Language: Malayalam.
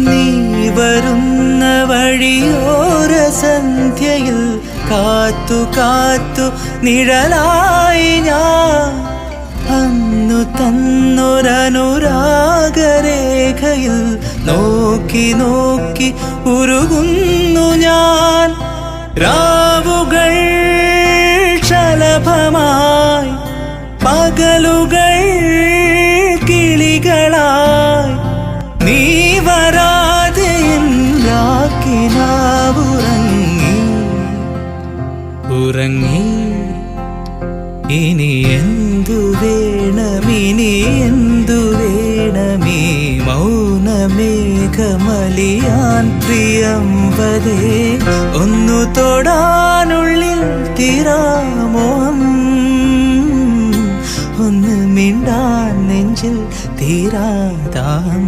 നീ വരുന്ന വഴിയോര സന്ധ്യയിൽ കാത്തു കാത്തു നിഴലായി ഞാൻ അന്നു തന്നൊരനുരാഗരേഖയിൽ നോക്കി നോക്കി ഉരുകുന്നു ഞാൻ. രാവുകൾ ശലഭമായി പകലുകൾ കിളികളായി നീ വരാതെ രാക്കിനാവുറങ്ങി ഉറങ്ങി. ഇനി എന്തു വേണം, ഇനി എന്തു വേണമീ മൗനമേഘമലിയാൻ പ്രിയംവദേ. ഒന്നു തൊടാനുള്ളിൽ തീരാമോഹം, ഒന്ന് മിണ്ടാൻ നെഞ്ചിൽ തീരാദാഹം.